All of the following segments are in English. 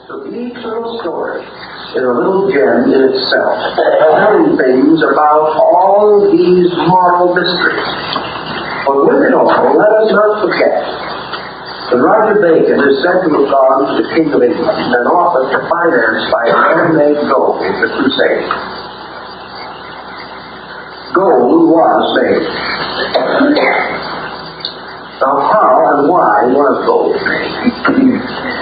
So each little story is a little gem in itself, telling things about all these moral mysteries. But with it all, let us not forget that Roger Bacon is said to have gone to the King of England and offered to finance by man-made gold the Crusade. Gold was made. Now, how and why was gold made?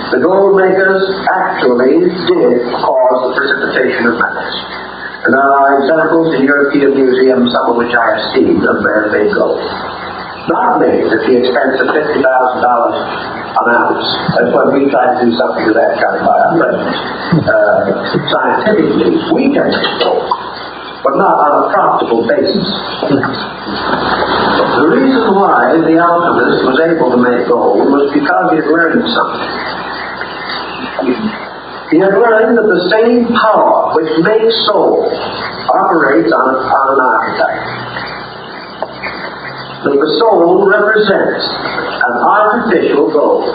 The gold makers actually did cause the precipitation of metals. And there are examples in European museums, some of which I have seen, of man-made gold. Not made at the expense of $50,000 an ounce. That's when we try to do something of that kind by our present scientific means. We can make gold, but not on a profitable basis. The reason why the alchemist was able to make gold was because he had learned something. He had learned that the same power which makes soul operates on an archetype. That the soul represents an artificial gold,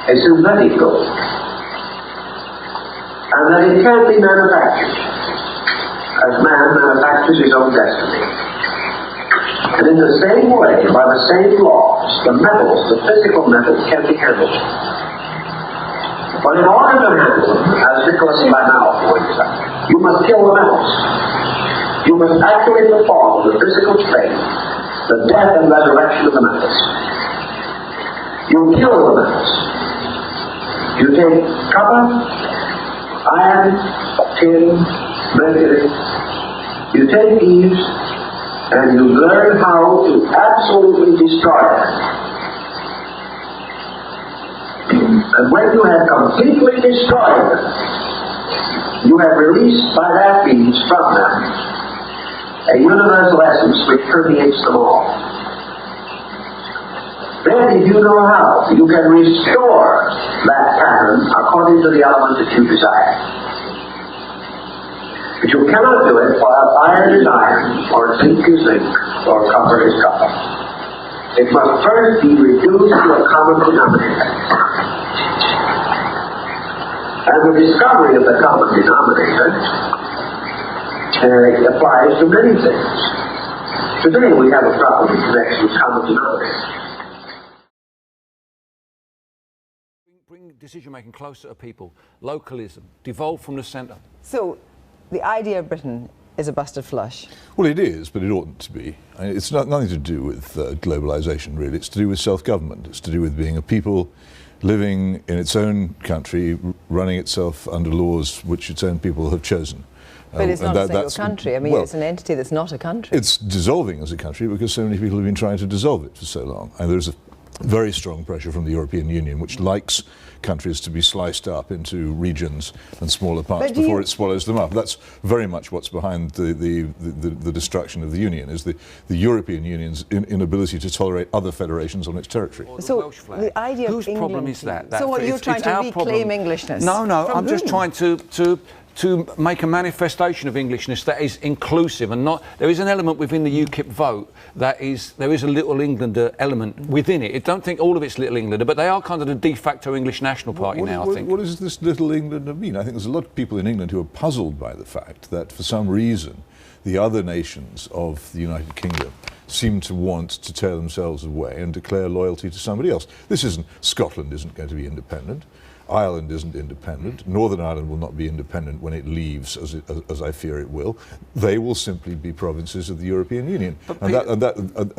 a synthetic gold, and that it can be manufactured, as man manufactures his own destiny. And in the same way, by the same laws, the metals, the physical metals, can be handled. But in order to handle them, as Nicholas Flamel points out, you must kill the metals. You must actually perform the physical fate, the death and resurrection of the metals. You kill the metals. You take copper, iron, tin, mercury. You take these and you learn how to absolutely destroy them. And when you have completely destroyed them, you have released by that means from them a universal essence which permeates them all. Then, if you know how, you can restore that pattern according to the element that you desire. But you cannot do it while iron is iron, or zinc is zinc, or copper is copper. It must first be reduced to a common denominator. And the discovery of the common denominator applies to many things. Today we have a problem in connection with common denominators. Bring decision-making closer to people. Localism. Devolve from the centre. So, the idea of Britain is a busted flush. Well, it is, but it oughtn't to be. I mean, it's nothing to do with globalisation, really. It's to do with self-government. It's to do with being a people living in its own country, running itself under laws which its own people have chosen. But it's not a single country. I mean, it's an entity that's not a country. It's dissolving as a country because so many people have been trying to dissolve it for so long. And there's a very strong pressure from the European Union, which likes countries to be sliced up into regions and smaller parts before it swallows them up. That's very much what's behind the destruction of the Union, is the European Union's inability to tolerate other federations on its territory. So the idea Whose of England... problem is that? So what, you're trying to reclaim Englishness? No, I'm just whom? trying to make a manifestation of Englishness that is inclusive and not... There is an element within the UKIP vote that is... There is a Little Englander element within it. I don't think all of it's Little Englander, but they are kind of the de facto English National Party now, I think. What does this Little Englander mean? I think there's a lot of people in England who are puzzled by the fact that for some reason the other nations of the United Kingdom seem to want to tear themselves away and declare loyalty to somebody else. Scotland isn't going to be independent. Ireland isn't independent. Northern Ireland will not be independent when it leaves, as I fear it will. They will simply be provinces of the European Union. And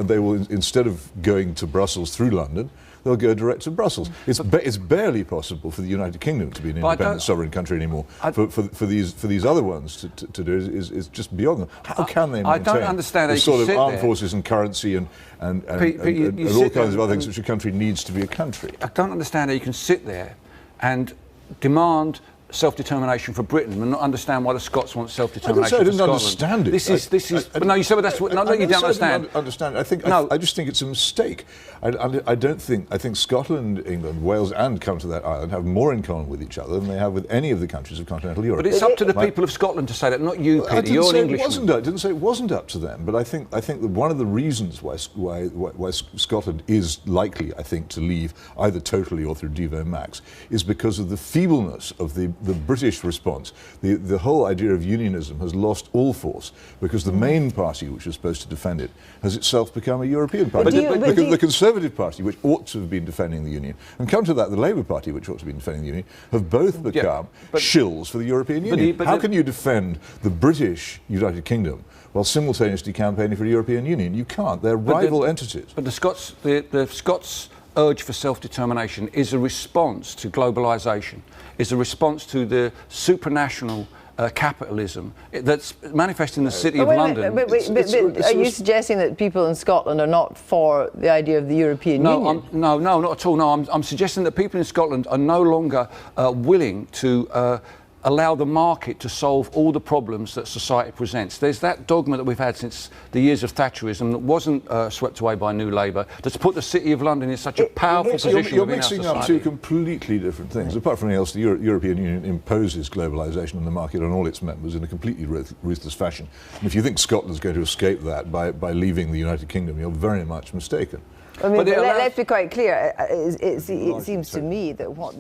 they will, instead of going to Brussels through London, they'll go direct to Brussels. It's barely possible for the United Kingdom to be an independent sovereign country anymore. For these other ones to do is just beyond them. How can they maintain the sort of armed forces and currency and all kinds of other things which a country needs to be a country? I don't understand how you can sit there and demand self-determination for Britain and not understand why the Scots want self-determination I for didn't Scotland. understand it. This is. But no, you said but that's what. No, you don't understand. Understand. No. I just think it's a mistake. I don't think. I think Scotland, England, Wales, and come to that island have more in common with each other than they have with any of the countries of continental Europe. But it's up to the people of Scotland to say that, not you, Peter. You're an Englishman. I didn't say it wasn't up to them. But I think that one of the reasons why Scotland is likely, I think, to leave either totally or through Devo Max is because of the feebleness of the British response. The whole idea of unionism has lost all force because the main party, which was supposed to defend it, has itself become a European party. The Conservative Party, which ought to have been defending the Union, and come to that, the Labour Party, which ought to be defending the Union, have both become shills for the European Union. How can you defend the British United Kingdom while simultaneously campaigning for the European Union? You can't. They're rival entities. But the Scots' urge for self-determination is a response to globalisation, is a response to the supranational capitalism that's manifest in the City of London. But are you suggesting that people in Scotland are not for the idea of the European Union? No, not at all. No, I'm suggesting that people in Scotland are no longer willing to allow the market to solve all the problems that society presents. There's that dogma that we've had since the years of Thatcherism that wasn't swept away by New Labour, that's put the City of London in such a powerful position You're within our mixing society. up two completely different things. Apart from anything else, the European Union imposes globalisation on the market on all its members in a completely ruthless fashion. And if you think Scotland's going to escape that by leaving the United Kingdom, you're very much mistaken. I mean, but let's be quite clear. It seems to me that what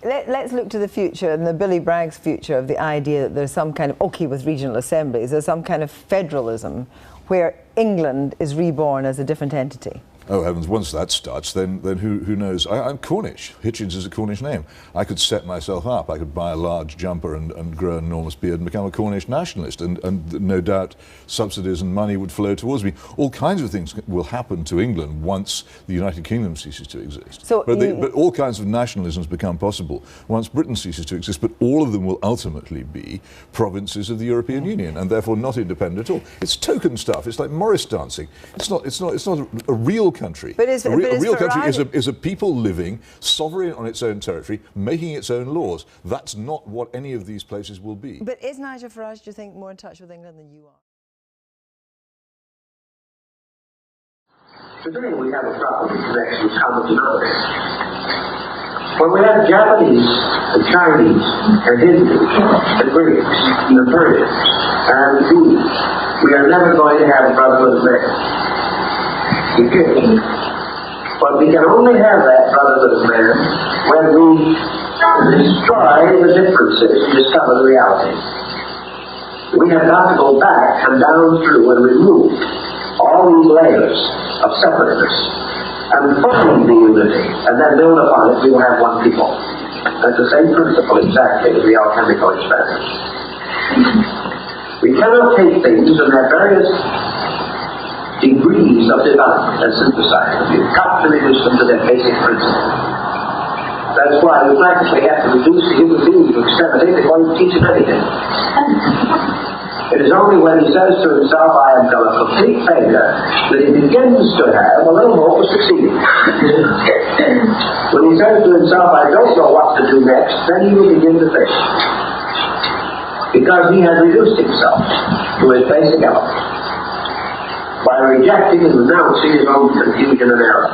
let's look to the future and the Billy Bragg's future of the idea that there's some kind of, with regional assemblies, there's some kind of federalism where England is reborn as a different entity. Oh heavens, once that starts, then who knows? I'm Cornish. Hitchens is a Cornish name. I could set myself up. I could buy a large jumper and grow an enormous beard and become a Cornish nationalist, and no doubt subsidies and money would flow towards me. All kinds of things will happen to England once the United Kingdom ceases to exist. But all kinds of nationalisms become possible once Britain ceases to exist, but all of them will ultimately be provinces of the European Union, and therefore not independent at all. It's token stuff. It's like Morris dancing. It's not a real country. A real country is a people living sovereign on its own territory, making its own laws. That's not what any of these places will be. But is Nigel Farage, do you think, more in touch with England than you are? Today we have a problem in connection with common denominators. When we have Japanese and Chinese and Hindus and Greeks and the Persians and the Jews, we are never going to have a brotherhood of man. We can. But we can only have that brotherhood of man when we destroy the differences and discover the reality. We have got to go back and down through and remove all these layers of separateness and find the unity, and then build upon it. We will have one people. That's the same principle exactly as the alchemical experiment. We cannot take things in their various degrees of development and synthesize them. You've got to reduce them to their basic principle. That's why we practically have to reduce the human being to extremity before you teach him anything. It is only when he says to himself, I am a complete failure, that he begins to have a little hope of succeeding. When he says to himself, I don't know what to do next, then he will begin to think. Because he has reduced himself to his basic element by rejecting and renouncing his own confusion and error.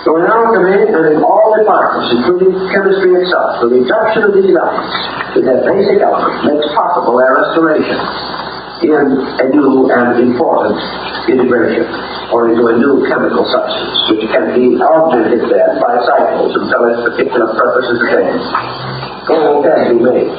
So in alchemy and in all departments, including chemistry itself, the reduction of these elements to their basic element makes possible their restoration in a new and important integration, or into a new chemical substance, which can be augmented then by cycles until its particular purpose is attained. Gold can be made.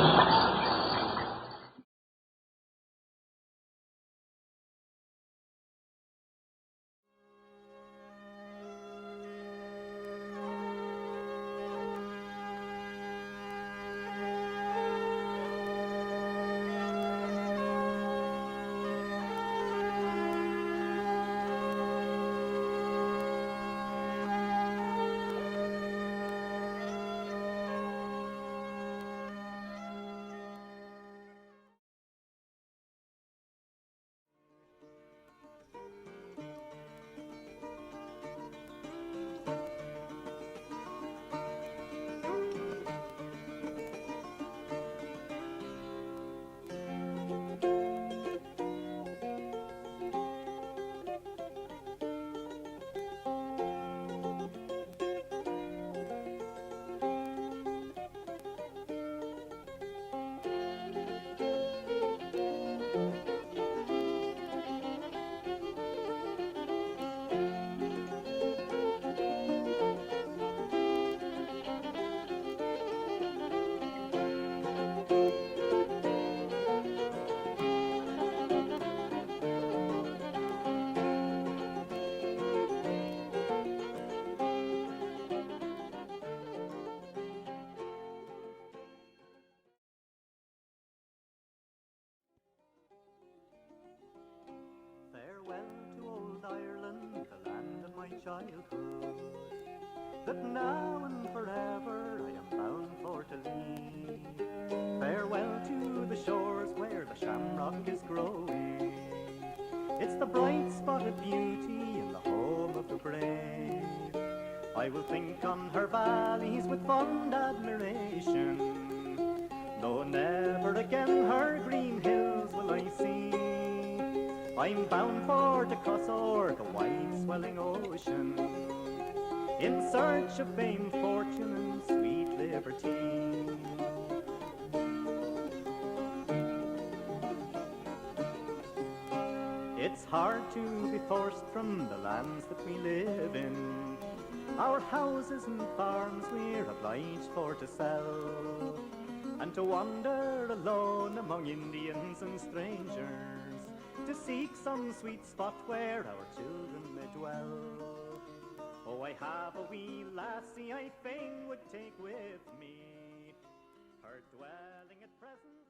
childhood, that now and forever I am bound for to leave. Farewell to the shores where the shamrock is growing. It's the bright spotted beauty in the home of the brave. I will think on her valleys with fond admiration, though never again her green hills will I see. I'm bound for to cross o'er the wide swelling ocean, in search of fame, fortune, and sweet liberty. It's hard to be forced from the lands that we live in. Our houses and farms we're obliged for to sell, and to wander alone among Indians and strangers, to seek some sweet spot where our children may dwell. Oh, I have a wee lassie I fain would take with me, her dwelling at present